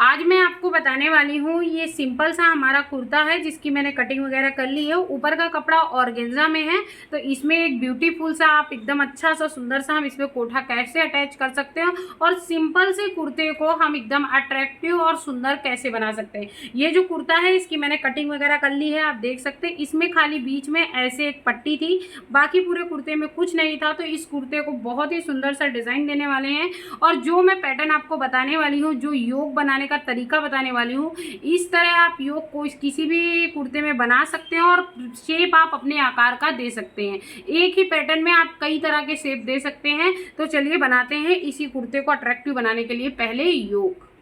आज मैं आपको बताने वाली हूँ, ये सिंपल सा हमारा कुर्ता है जिसकी मैंने कटिंग वगैरह कर ली है। ऊपर का कपड़ा ऑर्गेन्जा में है, तो इसमें एक ब्यूटीफुल सा आप एकदम अच्छा सा सुंदर सा हम इसमें कोठा कैसे अटैच कर सकते हैं और सिंपल से कुर्ते को हम एकदम अट्रैक्टिव और सुंदर कैसे बना सकते हैं। ये जो कुर्ता है इसकी मैंने कटिंग वगैरह कर ली है, आप देख सकते हैं। इसमें खाली बीच में ऐसे एक पट्टी थी, बाकी पूरे कुर्ते में कुछ नहीं था। तो इस कुर्ते को बहुत ही सुंदर सा डिज़ाइन देने वाले हैं और जो मैं पैटर्न आपको बताने वाली हूँ, जो योग बनाने का तरीका बताने वाली हूँ, इस तरह आप योग को किसी भी कुर्ते में बना सकते हैं और शेप आप अपने आकार का दे सकते हैं। एक ही पैटर्न में आप कई तरह के शेप दे सकते हैं। तो चलिए बनाते हैं इसी कुर्ते को अट्रैक्टिव बनाने के लिए पहले योग।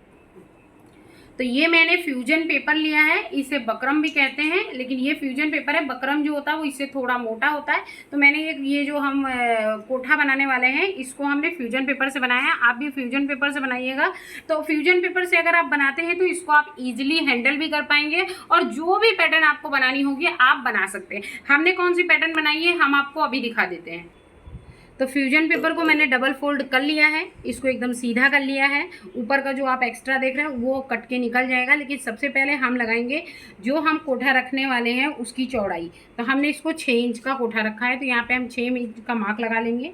तो ये मैंने फ्यूजन पेपर लिया है, इसे बकरम भी कहते हैं, लेकिन ये फ्यूजन पेपर है। बकरम जो होता है वो इससे थोड़ा मोटा होता है। तो मैंने ये जो हम कोठा बनाने वाले हैं इसको हमने फ्यूजन पेपर से बनाया है। आप भी फ्यूजन पेपर से बनाइएगा। तो फ्यूजन पेपर से अगर आप बनाते हैं तो इसको आप इजीली हैंडल भी कर पाएंगे और जो भी पैटर्न आपको बनानी होगी आप बना सकते हैं। हमने कौन सी पैटर्न बनाई है हम आपको अभी दिखा देते हैं। तो फ्यूजन पेपर को मैंने डबल फोल्ड कर लिया है, इसको एकदम सीधा कर लिया है। ऊपर का जो आप एक्स्ट्रा देख रहे हैं वो कट के निकल जाएगा, लेकिन सबसे पहले हम लगाएंगे जो हम कोठा रखने वाले हैं उसकी चौड़ाई। तो हमने इसको 6 इंच का कोठा रखा है, तो यहाँ पे हम 6 इंच का मार्क लगा लेंगे।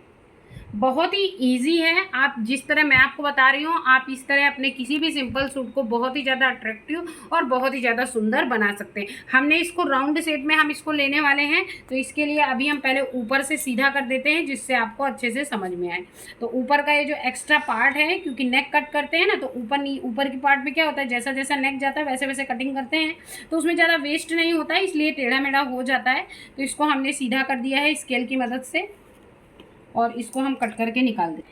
बहुत ही इजी है, आप जिस तरह मैं आपको बता रही हूँ आप इस तरह अपने किसी भी सिंपल सूट को बहुत ही ज़्यादा अट्रैक्टिव और बहुत ही ज़्यादा सुंदर बना सकते हैं। हमने इसको राउंड शेप में हम इसको लेने वाले हैं, तो इसके लिए अभी हम पहले ऊपर से सीधा कर देते हैं जिससे आपको अच्छे से समझ में आए। तो ऊपर का ये जो एक्स्ट्रा पार्ट है, क्योंकि नेक कट करते हैं ना, तो ऊपर की पार्ट में क्या होता है, जैसा जैसा नेक जाता है वैसे वैसे कटिंग करते हैं, तो उसमें ज़्यादा वेस्ट नहीं होता है, इसलिए टेढ़ा मेढ़ा हो जाता है। तो इसको हमने सीधा कर दिया है स्केल की मदद से और इसको हम कट करके निकाल दें।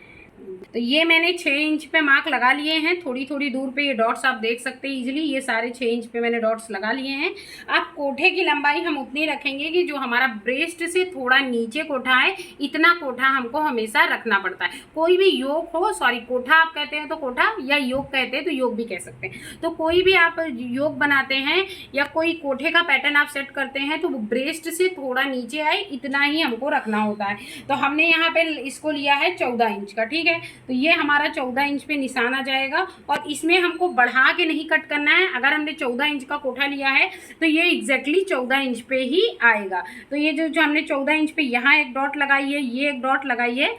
तो ये मैंने 6 इंच पे मार्क लगा लिए हैं। थोड़ी थोड़ी दूर पे ये डॉट्स आप देख सकते हैं इजीली। ये सारे 6 इंच पे मैंने डॉट्स लगा लिए हैं। अब कोठे की लंबाई हम उतनी रखेंगे कि जो हमारा ब्रेस्ट से थोड़ा नीचे कोठा है, इतना कोठा हमको हमेशा रखना पड़ता है। कोई भी योग हो, सॉरी कोठा आप कहते हैं तो कोठा, या योग कहते हैं तो योग भी कह सकते हैं। तो कोई भी आप योग बनाते हैं या कोई कोठे का पैटर्न आप सेट करते हैं तो वो ब्रेस्ट से थोड़ा नीचे आए इतना ही हमको रखना होता है। तो हमने यहाँ पे इसको लिया है 14 इंच का, ठीक है। तो ये हमारा 14 इंच पे निशान आ जाएगा और इसमें हमको बढ़ा के नहीं कट करना है। अगर हमने 14 इंच का कोठा लिया है तो ये एग्जैक्टली 14 इंच पे ही आएगा। तो ये जो हमने 14 इंच पे यहाँ एक डॉट लगाई है, ये एक डॉट लगाई है,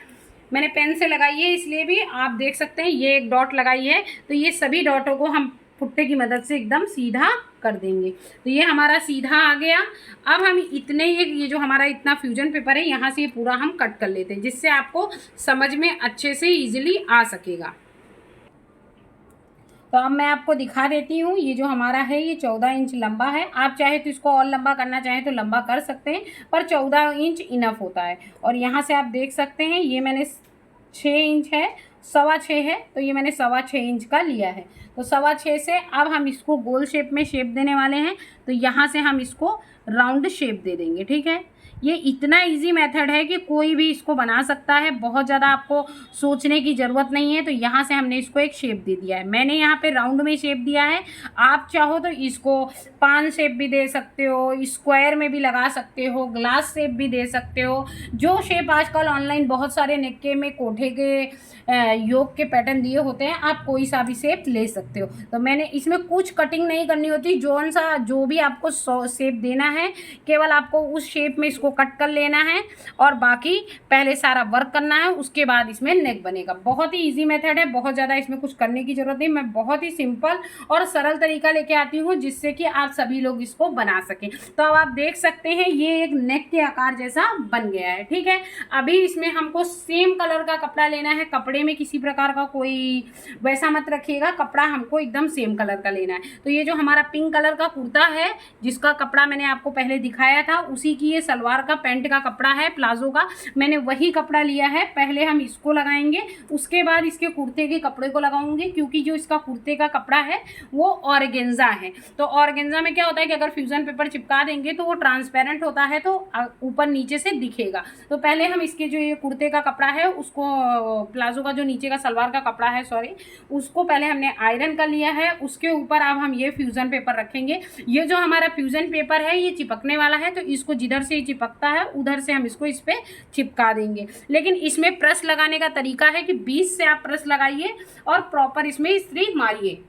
मैंने पेन से लगाई है इसलिए भी आप देख सकते हैं, ये एक डॉट लगाई है। तो ये सभी डॉटों को हम पुट्टे की मदद से एकदम सीधा कर देंगे। तो ये हमारा सीधा आ गया। अब हम इतने ये जो हमारा इतना फ्यूजन पेपर है यहाँ से ये पूरा हम कट कर लेते हैं, जिससे आपको समझ में अच्छे से इजीली आ सकेगा। तो अब मैं आपको दिखा देती हूँ। ये जो हमारा है ये 14 इंच लंबा है। आप चाहे तो इसको और लंबा करना चाहें तो लंबा कर सकते हैं, पर 14 इंच इनफ होता है। और यहाँ से आप देख सकते हैं ये मैंने 6 इंच है, 6.25 है, तो ये मैंने 6.25 इंच का लिया है। तो 6.25 से अब हम इसको गोल शेप में शेप देने वाले हैं। तो यहाँ से हम इसको राउंड शेप दे देंगे, ठीक है। ये इतना इजी मेथड है कि कोई भी इसको बना सकता है, बहुत ज़्यादा आपको सोचने की ज़रूरत नहीं है। तो यहाँ से हमने इसको एक शेप दे दिया है। मैंने यहाँ पे राउंड में शेप दिया है, आप चाहो तो इसको पान शेप भी दे सकते हो, स्क्वायर में भी लगा सकते हो, ग्लास शेप भी दे सकते हो। जो शेप आजकल ऑनलाइन बहुत सारे नेक्के में कोठे के योग के पैटर्न दिए होते हैं, आप कोई सा भी शेप ले सकते हो। तो मैंने इसमें कुछ कटिंग नहीं करनी होती, जो भी आपको शेप देना है केवल आपको उस शेप में इसको कट कर लेना है और बाकी पहले सारा वर्क करना है, उसके बाद इसमें नेक बनेगा। बहुत ही इजी मेथड है, बहुत ज़्यादा इसमें कुछ करने की ज़रूरत नहीं। मैं बहुत ही सिंपल और सरल तरीका लेके आती हूँ जिससे कि आप सभी लोग इसको बना सकें। तो अब आप देख सकते हैं ये एक नेक के आकार जैसा बन गया है, ठीक है। अभी इसमें हमको सेम कलर का कपड़ा लेना है। कपड़े में किसी प्रकार का कोई वैसा मत रखिएगा, कपड़ा हमको एकदम सेम कलर का लेना है। तो ये जो हमारा पिंक कलर का कुर्ता है जिसका कपड़ा मैंने आपको पहले दिखाया था, उसी की ये सलवार का पैंट का कपड़ा है, प्लाजो का, मैंने वही कपड़ा लिया है। पहले हम इसको लगाएंगे, उसके बाद इसके कुर्ते के कपड़े को लगाऊंगे, क्योंकि जो इसका कुर्ते का कपड़ा है वो ऑर्गेन्जा है। तो ऑर्गेन्जा में क्या होता है कि अगर फ्यूजन पेपर चिपका देंगे तो वो ट्रांसपेरेंट होता है, तो ऊपर नीचे से दिखेगा। तो पहले हम इसके जो ये कुर्ते का कपड़ा है उसको, प्लाजो का जो नीचे का सलवार का कपड़ा है, सॉरी, उसको पहले हमने आयरन कर लिया है। उसके ऊपर अब हम ये फ्यूजन पेपर रखेंगे। ये जो हमारा फ्यूजन पेपर है ये चिपकने वाला है, तो इसको जिधर से चिपकता है उधर से हम इसको इस पर चिपका देंगे। लेकिन इसमें प्रेस लगाने का तरीका है कि बीच से आप प्रेस लगाइए और प्रॉपर इसमें इस्त्री मारिए।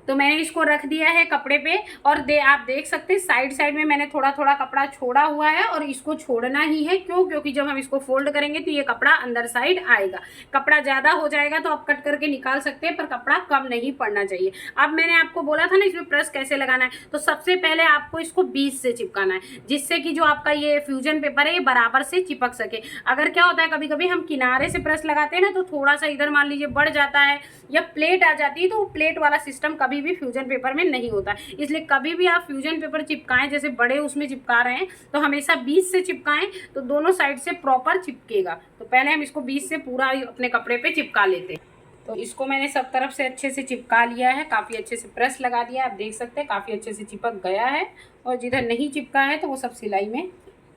तो मैंने इसको रख दिया है कपड़े पे और आप देख सकते हैं साइड साइड में मैंने थोड़ा थोड़ा कपड़ा छोड़ा हुआ है और इसको छोड़ना ही है। क्यों? क्योंकि जब हम इसको फोल्ड करेंगे तो ये कपड़ा अंदर साइड आएगा। कपड़ा ज़्यादा हो जाएगा तो आप कट करके निकाल सकते हैं, पर कपड़ा कम नहीं पड़ना चाहिए। अब मैंने आपको बोला था ना इसमें प्रेस कैसे लगाना है, तो सबसे पहले आपको इसको बीच से चिपकाना है, जिससे कि जो आपका ये फ्यूजन पेपर है ये बराबर से चिपक सके। अगर क्या होता है कभी कभी हम किनारे से प्रेस लगाते हैं ना, तो थोड़ा सा इधर मान लीजिए बढ़ जाता है या प्लेट आ जाती है, तो वो प्लेट वाला सिस्टम कभी भी फ्यूजन पेपर में नहीं होता। इसलिए कभी भी आप फ्यूजन पेपर चिपकाएं, जैसे बड़े उसमें चिपका रहे हैं तो हमेशा बीच से चिपकाएं, तो दोनों साइड से प्रॉपर चिपकेगा। तो पहले हम इसको बीच से पूरा अपने कपड़े पे चिपका लेते हैं। तो इसको मैंने सब तरफ से अच्छे से चिपका लिया है, काफ़ी अच्छे से प्रेस लगा दिया है। आप देख सकते हैं काफ़ी अच्छे से चिपक गया है, और जिधर नहीं चिपका है तो वो सब सिलाई में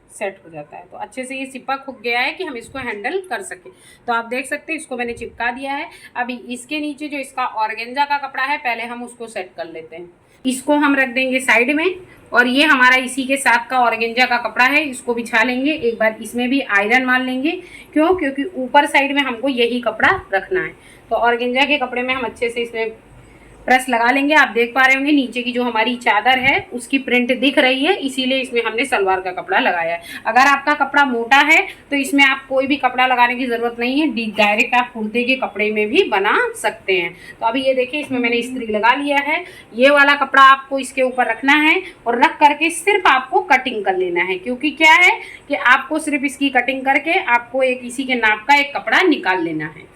सेट हो जाता है। तो अच्छे से ये चिपक हो गया है कि हम इसको हैंडल कर सकें। तो आप देख सकते हैं इसको मैंने चिपका दिया है। अभी इसके नीचे जो इसका ऑर्गेन्जा का कपड़ा है पहले हम उसको सेट कर लेते हैं। इसको हम रख देंगे साइड में, और ये हमारा इसी के साथ का ऑर्गेन्जा का कपड़ा है, इसको बिछा लेंगे। एक बार इसमें भी आयरन मार लेंगे। क्यों? क्योंकि ऊपर साइड में हमको यही कपड़ा रखना है। तो ऑर्गेन्जा के कपड़े में हम अच्छे से इसमें प्रेस लगा लेंगे। आप देख पा रहे होंगे नीचे की जो हमारी चादर है उसकी प्रिंट दिख रही है, इसीलिए इसमें हमने सलवार का कपड़ा लगाया है। अगर आपका कपड़ा मोटा है तो इसमें आप कोई भी कपड़ा लगाने की ज़रूरत नहीं है, डायरेक्ट आप कुर्ते के कपड़े में भी बना सकते हैं। तो अभी ये देखिए इसमें मैंने इस्त्री लगा लिया है। ये वाला कपड़ा आपको इसके ऊपर रखना है और रख करके सिर्फ आपको कटिंग कर लेना है। क्योंकि क्या है कि आपको सिर्फ इसकी कटिंग करके आपको एक इसी के नाप का एक कपड़ा निकाल लेना है।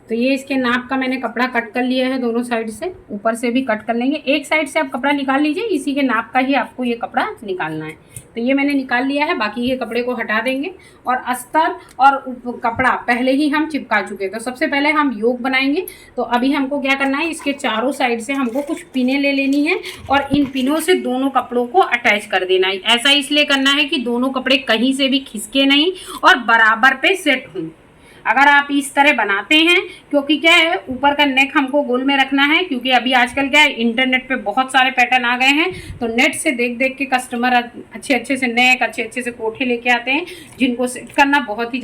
तो ये इसके नाप का मैंने कपड़ा कट कर लिया है, दोनों साइड से, ऊपर से भी कट कर लेंगे। एक साइड से आप कपड़ा निकाल लीजिए, इसी के नाप का ही आपको ये कपड़ा निकालना है। तो ये मैंने निकाल लिया है, बाकी ये कपड़े को हटा देंगे। और अस्तर और कपड़ा पहले ही हम चिपका चुके, तो सबसे पहले हम योग बनाएंगे। तो अभी हमको क्या करना है, इसके चारों साइड से हमको कुछ पिनें ले लेनी है और इन पिनों से दोनों कपड़ों को अटैच कर देना है। ऐसा इसलिए करना है कि दोनों कपड़े कहीं से भी खिसके नहीं और बराबर पे सेट हों। अगर आप इस तरह बनाते हैं, क्योंकि क्या है ऊपर का नेक हमको गोल में रखना है, क्योंकि अभी आजकल क्या है इंटरनेट पे बहुत सारे पैटर्न आ गए हैं, तो नेट से देख देख के कस्टमर अच्छे अच्छे से नेक, अच्छे अच्छे से कोठे लेके आते हैं, जिनको सेट करना बहुत ही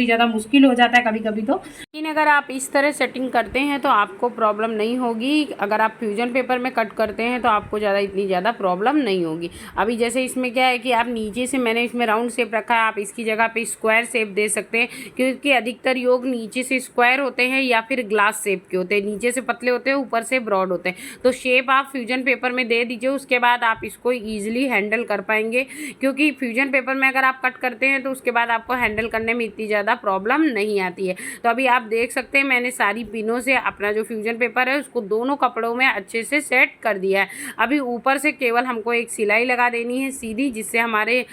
ज़्यादा मुश्किल हो जाता है कभी कभी। तो लेकिन अगर आप इस तरह सेटिंग करते हैं तो आपको प्रॉब्लम नहीं होगी। अगर आप फ्यूजन पेपर में कट करते हैं तो आपको इतनी ज़्यादा प्रॉब्लम नहीं होगी। अभी जैसे इसमें क्या है कि आप नीचे से, मैंने इसमें राउंड शेप रखा है, आप इसकी जगह पे स्क्वायर शेप दे सकते हैं, क्योंकि अधिकतर योग नीचे से स्क्वायर होते हैं या फिर ग्लास शेप के होते हैं। नीचे से पतले होते हैं, ऊपर से ब्रॉड होते हैं। तो शेप आप फ्यूजन पेपर में दे दीजिए, उसके बाद आप इसको ईजिली हैंडल कर पाएंगे। क्योंकि फ्यूजन पेपर में अगर आप कट करते हैं तो उसके बाद आपको हैंडल करने में इतनी ज़्यादा प्रॉब्लम नहीं आती है। तो अभी आप देख सकते हैं मैंने सारी पिनों से अपना जो फ्यूजन पेपर है उसको दोनों कपड़ों में अच्छे से सेट कर दिया है। अभी ऊपर से केवल हमको एक सिलाई लगा देनी है सीधी, जिससे हमारे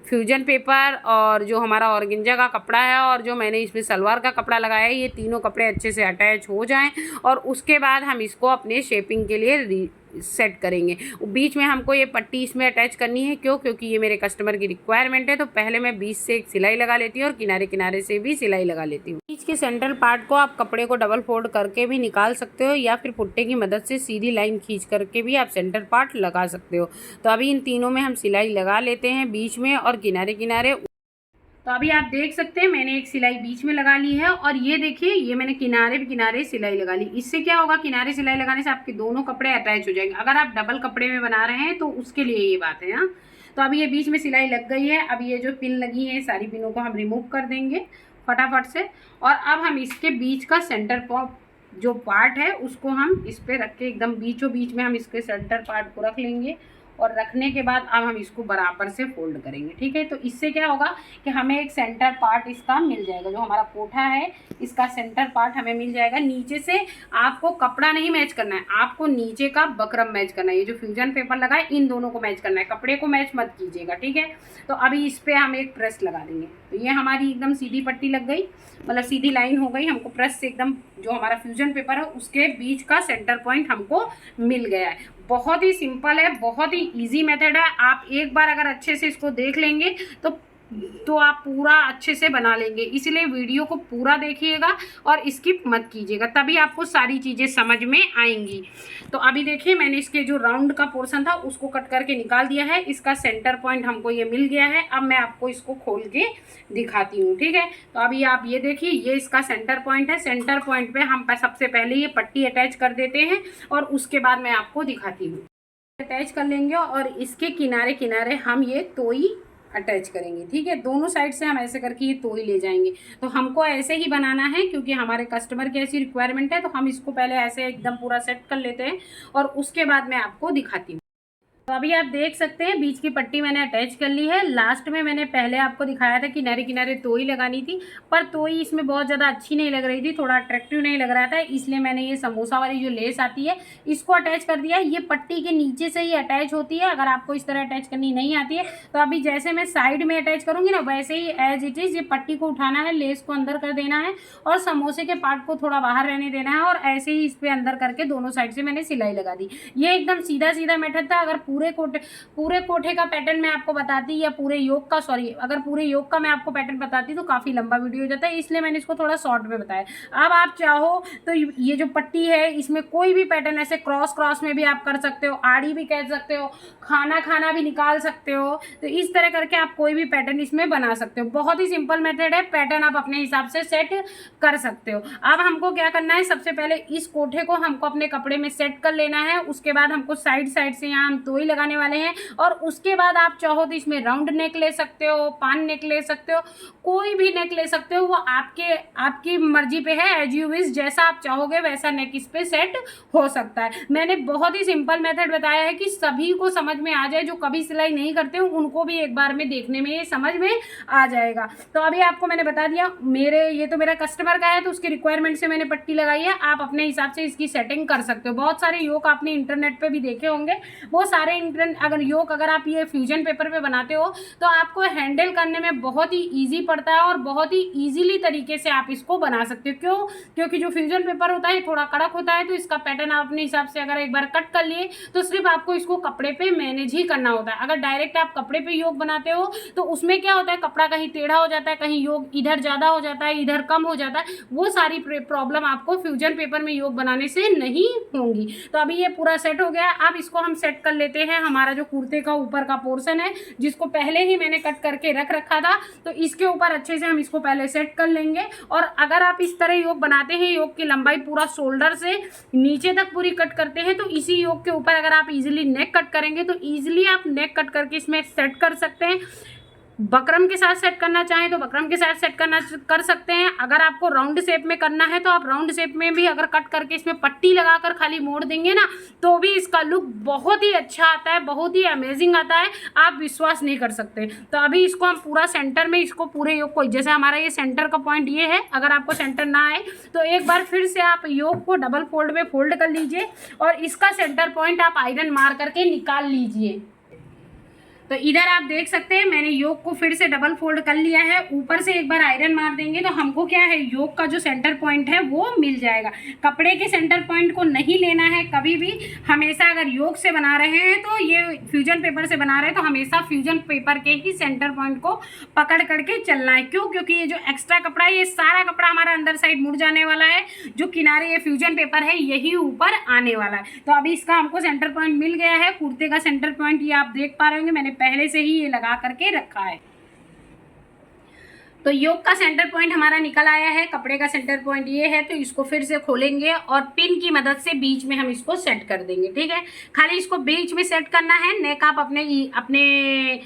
फ्यूजन पेपर और जो हमारा ऑर्गेन्जा का कपड़ा है और जो मैंने इसमें सलवार का कपड़ा लगाया है, ये तीनों कपड़े अच्छे से अटैच हो जाएं। और उसके बाद हम इसको अपने शेपिंग के लिए सेट करेंगे। बीच में हमको ये पट्टी इसमें अटैच करनी है। क्यों? क्योंकि ये मेरे कस्टमर की रिक्वायरमेंट है। तो पहले मैं बीच से एक सिलाई लगा लेती हूँ और किनारे किनारे से भी सिलाई लगा लेती हूँ। बीच के सेंट्रल पार्ट को आप कपड़े को डबल फोल्ड करके भी निकाल सकते हो, या फिर पुट्टे की मदद से सीधी लाइन खींच करके भी आप सेंटर पार्ट लगा सकते हो। तो अभी इन तीनों में हम सिलाई लगा लेते हैं, बीच में और किनारे किनारे। तो अभी आप देख सकते हैं मैंने एक सिलाई बीच में लगा ली है, और ये देखिए ये मैंने किनारे किनारे सिलाई लगा ली। इससे क्या होगा, किनारे सिलाई लगाने से आपके दोनों कपड़े अटैच हो जाएंगे। अगर आप डबल कपड़े में बना रहे हैं तो उसके लिए ये बात है। हाँ, तो अभी ये बीच में सिलाई लग गई है। अब ये जो पिन लगी है सारी पिनों को हम रिमूव कर देंगे फटाफट से। और अब हम इसके बीच का सेंटर जो पार्ट है उसको हम इस पर रख के एकदम बीचों बीच में हम इसके सेंटर पार्ट को रख लेंगे। और रखने के बाद अब हम इसको बराबर से फोल्ड करेंगे। ठीक है, तो इससे क्या होगा कि हमें एक सेंटर पार्ट इसका मिल जाएगा। जो हमारा कोठा है इसका सेंटर पार्ट हमें मिल जाएगा। नीचे से आपको कपड़ा नहीं मैच करना है, आपको नीचे का बकरम मैच करना है। ये जो फ्यूजन पेपर लगा है इन दोनों को मैच करना है, कपड़े को मैच मत कीजिएगा। ठीक है, तो अभी इस पर हम एक प्रेस लगा देंगे। तो ये हमारी एकदम सीधी पट्टी लग गई, मतलब सीधी लाइन हो गई। हमको प्रेस से एकदम जो हमारा फ्यूजन पेपर है उसके बीच का सेंटर पॉइंट हमको मिल गया है। बहुत ही सिंपल है, बहुत ही इजी मेथड है। आप एक बार अगर अच्छे से इसको देख लेंगे तो तो आप पूरा अच्छे से बना लेंगे। इसलिए वीडियो को पूरा देखिएगा और स्किप मत कीजिएगा, तभी आपको सारी चीज़ें समझ में आएंगी। तो अभी देखिए मैंने इसके जो राउंड का पोर्शन था उसको कट करके निकाल दिया है। इसका सेंटर पॉइंट हमको ये मिल गया है। अब मैं आपको इसको खोल के दिखाती हूँ, ठीक है। तो अभी आप ये देखिए, ये इसका सेंटर पॉइंट है। सेंटर पॉइंट पे हम सबसे पहले ये पट्टी अटैच कर देते हैं और उसके बाद मैं आपको दिखाती हूँ। अटैच कर लेंगे और इसके किनारे किनारे हम ये तोई अटैच करेंगे, ठीक है। दोनों साइड से हम ऐसे करके ये तोई ले जाएंगे। तो हमको ऐसे ही बनाना है क्योंकि हमारे कस्टमर की ऐसी रिक्वायरमेंट है। तो हम इसको पहले ऐसे एकदम पूरा सेट कर लेते हैं और उसके बाद मैं आपको दिखाती हूँ। तो अभी आप देख सकते हैं बीच की पट्टी मैंने अटैच कर ली है। लास्ट में मैंने पहले आपको दिखाया था किनारे किनारे तोई लगानी थी, पर तोई इसमें बहुत ज़्यादा अच्छी नहीं लग रही थी, थोड़ा अट्रैक्टिव नहीं लग रहा था, इसलिए मैंने ये समोसा वाली जो लेस आती है इसको अटैच कर दिया है। ये पट्टी के नीचे से ही अटैच होती है। अगर आपको इस तरह अटैच करनी नहीं आती है तो अभी जैसे मैं साइड में अटैच करूँगी ना, वैसे ही एज इट इज़ ये पट्टी को उठाना है, लेस को अंदर कर देना है और समोसे के पार्ट को थोड़ा बाहर रहने देना है और ऐसे ही इस पर अंदर करके दोनों साइड से मैंने सिलाई लगा दी। ये एकदम सीधा सीधा मेथड था। अगर पूरे कोठे का पैटर्न मैं आपको बताती या पूरे योग का, सॉरी, अगर पूरे योग का मैं आपको पैटर्न बताती तो काफ़ी लंबा वीडियो हो जाता है, इसलिए मैंने इसको थोड़ा शॉर्ट में बताया। अब आप चाहो तो ये जो पट्टी है इसमें कोई भी पैटर्न ऐसे क्रॉस में भी आप कर सकते हो, आड़ी भी कह सकते हो, खाना भी निकाल सकते हो। तो इस तरह करके आप कोई भी पैटर्न इसमें बना सकते हो। बहुत ही सिंपल मेथड है, पैटर्न आप अपने हिसाब से सेट कर सकते हो। अब हमको क्या करना है, सबसे पहले इस कोठे को हमको अपने कपड़े में सेट कर लेना है। उसके बाद हमको साइड से यहाँ हम तोई लगाने वाले हैं और उसके बाद आप चाहो तो इसमें राउंड नेक ले सकते हो, पान नेक ले सकते हो, कोई भी नेक ले सकते हो, वो आपकी मर्जी पे है। एज यू विश, जैसा आप चाहोगे वैसा नेक इस पे सेट हो सकता है। मैंने बहुत ही सिंपल मेथड बताया है कि सभी को समझ में आ जाए। जो कभी सिलाई नहीं करते हो उनको भी एक बार में देखने में ये समझ में आ जाएगा। तो अभी आपको मैंने बता दिया, ये तो मेरा कस्टमर का है तो उसकी रिक्वायरमेंट से मैंने पट्टी लगाई है। आप अपने हिसाब से इसकी सेटिंग कर सकते हो। बहुत सारे योग आपने इंटरनेट पे भी देखे होंगे, वो सारे अगर आप ये फ्यूजन पेपर पे बनाते हो तो आपको हैंडल करने में बहुत ही ईजी पड़ता है और बहुत ही ईजिली तरीके से आप इसको बना सकते हो। क्योंकि जो फ्यूजन पेपर होता है थोड़ा कड़क होता है, तो इसका पैटर्न आप अपने हिसाब से अगर एक बार कट कर लिए तो सिर्फ आपको इसको कपड़े पे मैनेज ही करना होता है। अगर डायरेक्ट आप कपड़े पे योग बनाते हो तो उसमें क्या होता है, कपड़ा कहीं टेढ़ा हो जाता है, कहीं योग इधर ज़्यादा हो जाता है, इधर कम हो जाता है। वो सारी प्रॉब्लम आपको फ्यूजन पेपर में योग बनाने से नहीं होंगी। तो अभी ये पूरा सेट हो गया। अब इसको हम सेट कर लेते हैं। हमारा जो कुर्ते का ऊपर का पोर्शन है जिसको पहले ही मैंने कट करके रख रखा था, तो इसके ऊपर अच्छे से हम इसको पहले सेट कर लेंगे। और अगर आप इस तरह योग बनाते हैं, योग की लंबाई पूरा शोल्डर से नीचे तक पूरी कट करते हैं, तो इसी योग के ऊपर अगर आप इजीली नेक कट करेंगे तो इजीली आप नेक कट करके इसमें सेट कर सकते हैं। बकरम के साथ सेट करना चाहें तो बकरम के साथ सेट कर सकते हैं। अगर आपको राउंड शेप में करना है तो आप राउंड शेप में भी अगर कट करके इसमें पट्टी लगाकर खाली मोड़ देंगे ना, तो भी इसका लुक बहुत ही अच्छा आता है, बहुत ही अमेजिंग आता है, आप विश्वास नहीं कर सकते। तो अभी इसको हम पूरा सेंटर में, इसको पूरे योग को, जैसे हमारा ये सेंटर का पॉइंट ये है, अगर आपको सेंटर ना आए तो एक बार फिर से आप योग को डबल फोल्ड में फोल्ड कर लीजिए और इसका सेंटर पॉइंट आप आयरन मार करके निकाल लीजिए। तो इधर आप देख सकते हैं मैंने योग को फिर से डबल फोल्ड कर लिया है। ऊपर से एक बार आयरन मार देंगे तो हमको क्या है, योग का जो सेंटर पॉइंट है वो मिल जाएगा। कपड़े के सेंटर पॉइंट को नहीं लेना है कभी भी। हमेशा अगर योग से बना रहे हैं तो ये फ्यूजन पेपर से बना रहे हैं तो हमेशा फ्यूजन पेपर के ही सेंटर पॉइंट को पकड़ करके चलना है। क्यों? क्योंकि ये जो एक्स्ट्रा कपड़ा है, ये सारा कपड़ा हमारा अंदर साइड मुड़ जाने वाला है। जो किनारे ये फ्यूजन पेपर है यही ऊपर आने वाला है। तो अभी इसका हमको सेंटर पॉइंट मिल गया है। कुर्ते का सेंटर पॉइंट ये आप देख पा रहे होंगे, मैंने पहले से ही ये लगा करके रखा है। तो योग का सेंटर पॉइंट हमारा निकल आया है। कपड़े का सेंटर पॉइंट ये है, तो इसको फिर से खोलेंगे और पिन की मदद से बीच में हम इसको सेट कर देंगे। ठीक है, खाली इसको बीच में सेट करना है। नेक आप अपने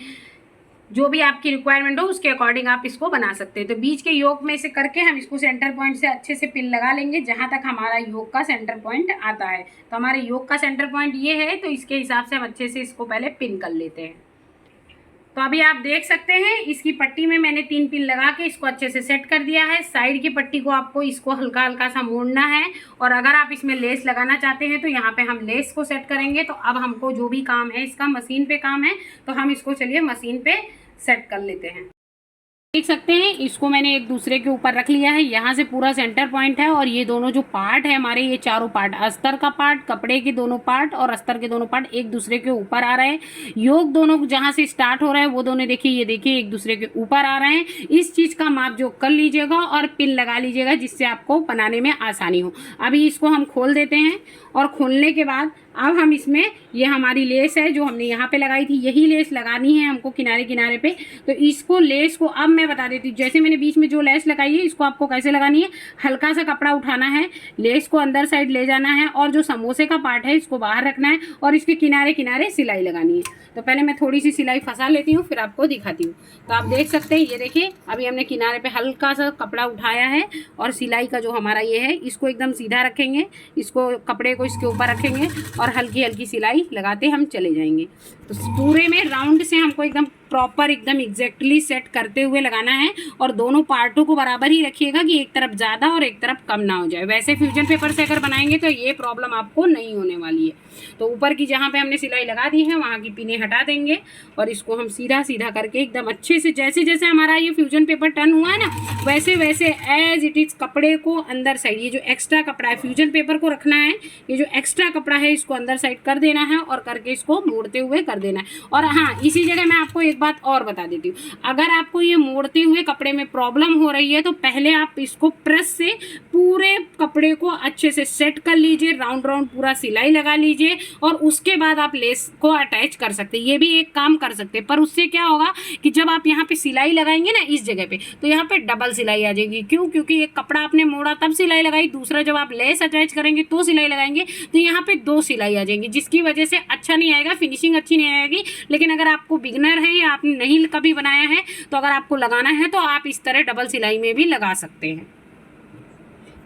जो भी आपकी रिक्वायरमेंट हो उसके अकॉर्डिंग आप इसको बना सकते हैं। तो बीच के योग में से करके हम इसको सेंटर पॉइंट से अच्छे से पिन लगा लेंगे जहां तक हमारा योग का सेंटर पॉइंट आता है। तो हमारे योग का सेंटर पॉइंट ये है, तो इसके हिसाब से हम अच्छे से इसको पहले पिन कर लेते हैं। तो अभी आप देख सकते हैं इसकी पट्टी में मैंने 3 पिन लगा के इसको अच्छे से सेट कर दिया है। साइड की पट्टी को आपको इसको हल्का हल्का सा मोड़ना है और अगर आप इसमें लेस लगाना चाहते हैं तो यहाँ पे हम लेस को सेट करेंगे। तो अब हमको जो भी काम है इसका मशीन पे काम है, तो हम इसको चलिए मशीन पे सेट कर लेते हैं। देख सकते हैं इसको मैंने एक दूसरे के ऊपर रख लिया है। यहाँ से पूरा सेंटर पॉइंट है और ये दोनों जो पार्ट है हमारे, ये चारों पार्ट, अस्तर का पार्ट, कपड़े के दोनों पार्ट और अस्तर के दोनों पार्ट एक दूसरे के ऊपर आ रहे हैं। योग दोनों जहाँ से स्टार्ट हो रहे हैं वो दोनों देखिए, ये देखिए एक दूसरे के ऊपर आ रहे हैं। इस चीज का माप जो कर लीजिएगा और पिन लगा लीजिएगा जिससे आपको बनाने में आसानी हो। अभी इसको हम खोल देते हैं और खोलने के बाद अब हम इसमें, ये हमारी लेस है जो हमने यहाँ पे लगाई थी, यही लेस लगानी है हमको किनारे किनारे पे। तो इसको लेस को अब मैं बता देती हूँ, जैसे मैंने बीच में जो लेस लगाई है इसको आपको कैसे लगानी है। हल्का सा कपड़ा उठाना है, लेस को अंदर साइड ले जाना है और जो समोसे का पार्ट है इसको बाहर रखना है और इसके किनारे किनारे सिलाई लगानी है। तो पहले मैं थोड़ी सी सिलाई फंसा लेती हूँ फिर आपको दिखाती हूँ। तो आप देख सकते हैं, ये देखिए अभी हमने किनारे पे हल्का सा कपड़ा उठाया है और सिलाई का जो हमारा ये है इसको एकदम सीधा रखेंगे, इसको कपड़े को इसके ऊपर रखेंगे और हल्की हल्की सिलाई लगाते हम चले जाएंगे। तो पूरे में राउंड से हमको एकदम प्रॉपर एकदम एग्जैक्टली सेट करते हुए लगाना है और दोनों पार्टों को बराबर ही रखिएगा कि एक तरफ ज़्यादा और एक तरफ कम ना हो जाए। वैसे फ्यूजन पेपर से अगर बनाएंगे तो ये प्रॉब्लम आपको नहीं होने वाली है। तो ऊपर की जहाँ पे हमने सिलाई लगा दी है वहाँ की पिने हटा देंगे और इसको हम सीधा सीधा करके एकदम अच्छे से, जैसे जैसे हमारा ये फ्यूजन पेपर टर्न हुआ है ना वैसे वैसे एज इट इज कपड़े को अंदर साइड, ये जो एक्स्ट्रा कपड़ा है फ्यूजन पेपर को रखना है, ये जो एक्स्ट्रा कपड़ा है इसको अंदर साइड कर देना है और करके इसको मोड़ते हुए कर देना है। और हाँ, इसी जगह मैं आपको एक बात और बता देती हूँ, अगर आपको ये मोड़ते हुए कपड़े में प्रॉब्लम हो रही है तो पहले आप इसको प्रेस से पूरे कपड़े को अच्छे से सेट कर लीजिए, राउंड राउंड पूरा सिलाई लगा लीजिए और उसके बाद आप लेस को अटैच कर सकते हैं। ये भी एक काम कर सकते हैं, पर उससे क्या होगा कि जब आप यहाँ पे सिलाई लगाएंगे ना इस जगह पे, तो यहाँ पे डबल सिलाई आ जाएगी। क्यों? क्योंकि एक कपड़ा आपने मोड़ा तब सिलाई लगाई, दूसरा जब आप लेस अटैच करेंगे तो सिलाई लगाएंगे, तो यहाँ पे दो सिलाई आ जाएंगी जिसकी वजह से अच्छा नहीं आएगा, फिनिशिंग अच्छी नहीं आएगी। लेकिन अगर आपको बिगनर है या आपने नहीं कभी बनाया है तो अगर आपको लगाना है तो आप इस तरह डबल सिलाई में भी लगा सकते हैं।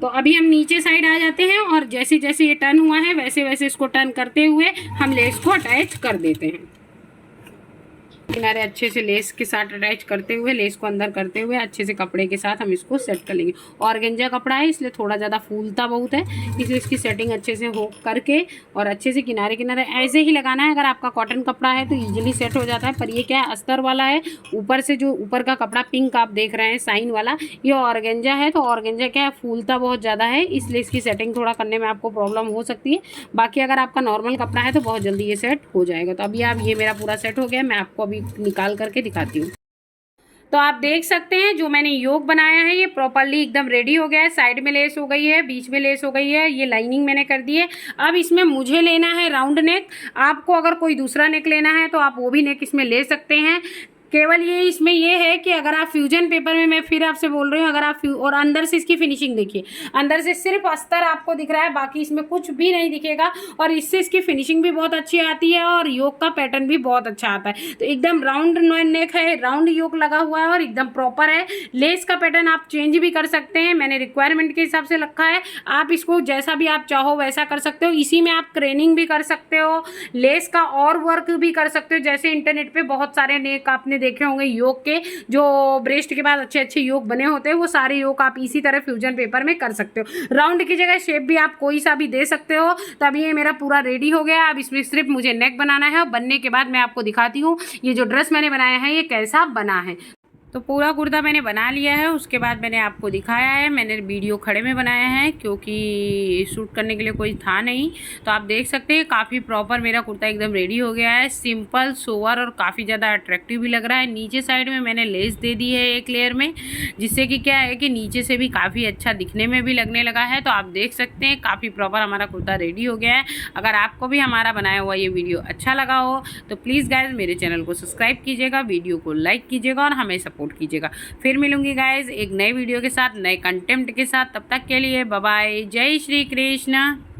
तो अभी हम नीचे साइड आ जाते हैं और जैसे जैसे ये टर्न हुआ है वैसे वैसे इसको टर्न करते हुए हम लेस को अटैच कर देते हैं। किनारे अच्छे से लेस के साथ अटैच करते हुए, लेस को अंदर करते हुए अच्छे से कपड़े के साथ हम इसको सेट कर लेंगे। ऑर्गेंजा कपड़ा है इसलिए थोड़ा ज़्यादा फूलता बहुत है, इसलिए इसकी सेटिंग अच्छे से हो करके और अच्छे से किनारे किनारे ऐसे ही लगाना है। अगर आपका कॉटन कपड़ा है तो ईजिली सेट हो जाता है, पर ये क्या है अस्तर वाला है। ऊपर से जो ऊपर का कपड़ा पिंक आप देख रहे हैं साइन वाला, ये ऑर्गेंजा है। तो ऑर्गेंजा क्या है, फूलता बहुत ज़्यादा है, इसलिए इसकी सेटिंग थोड़ा करने में आपको प्रॉब्लम हो सकती है। बाकी अगर आपका नॉर्मल कपड़ा है तो बहुत जल्दी ये सेट हो जाएगा। तो अभी आप, ये मेरा पूरा सेट हो गया, मैं आपको अभी निकाल करके दिखाती हूँ। तो आप देख सकते हैं जो मैंने योग बनाया है ये प्रॉपरली एकदम रेडी हो गया है। साइड में लेस हो गई है, बीच में लेस हो गई है, ये लाइनिंग मैंने कर दी है। अब इसमें मुझे लेना है राउंड नेक। आपको अगर कोई दूसरा नेक लेना है तो आप वो भी नेक इसमें ले सकते हैं। केवल ये इसमें ये है कि अगर आप फ्यूजन पेपर में, मैं फिर आपसे बोल रही हूँ, अगर आप और अंदर से इसकी फिनिशिंग देखिए, अंदर से सिर्फ अस्तर आपको दिख रहा है, बाकी इसमें कुछ भी नहीं दिखेगा और इससे इसकी फिनिशिंग भी बहुत अच्छी आती है और योग का पैटर्न भी बहुत अच्छा आता है। तो एकदम राउंड नेक है, राउंड योग लगा हुआ है और एकदम प्रॉपर है। लेस का पैटर्न आप चेंज भी कर सकते हैं, मैंने रिक्वायरमेंट के हिसाब से रखा है। आप इसको जैसा भी आप चाहो वैसा कर सकते हो। इसी में आप क्रेनिंग भी कर सकते हो, लेस का और वर्क भी कर सकते हो। जैसे इंटरनेट पे बहुत सारे नेक आपने देखे होंगे योग के, जो ब्रेस्ट के बाद अच्छे अच्छे योग बने होते हैं, वो सारे योग आप इसी तरह फ्यूजन पेपर में कर सकते हो। राउंड की जगह शेप भी आप कोई सा भी दे सकते हो। तब ये मेरा पूरा रेडी हो गया। अब इसमें सिर्फ मुझे नेक बनाना है और बनने के बाद मैं आपको दिखाती हूँ ये जो ड्रेस मैंने बनाया है ये कैसा बना है। तो पूरा कुर्ता मैंने बना लिया है, उसके बाद मैंने आपको दिखाया है। मैंने वीडियो खड़े में बनाया है क्योंकि शूट करने के लिए कोई था नहीं। तो आप देख सकते हैं काफ़ी प्रॉपर मेरा कुर्ता एकदम रेडी हो गया है, सिंपल सोवर और काफ़ी ज़्यादा अट्रैक्टिव भी लग रहा है। नीचे साइड में मैंने लेस दे दी है एक लेयर में, जिससे कि क्या है कि नीचे से भी काफ़ी अच्छा दिखने में भी लगने लगा है। तो आप देख सकते हैं काफ़ी प्रॉपर हमारा कुर्ता रेडी हो गया है। अगर आपको भी हमारा बनाया हुआ ये वीडियो अच्छा लगा हो तो प्लीज़ गाइज मेरे चैनल को सब्सक्राइब कीजिएगा, वीडियो को लाइक कीजिएगा और हमें सपोर्ट कीजिएगा। फिर मिलूंगी गाइज एक नए वीडियो के साथ, नए कंटेंट के साथ। तब तक के लिए बाय बाय, जय श्री कृष्ण।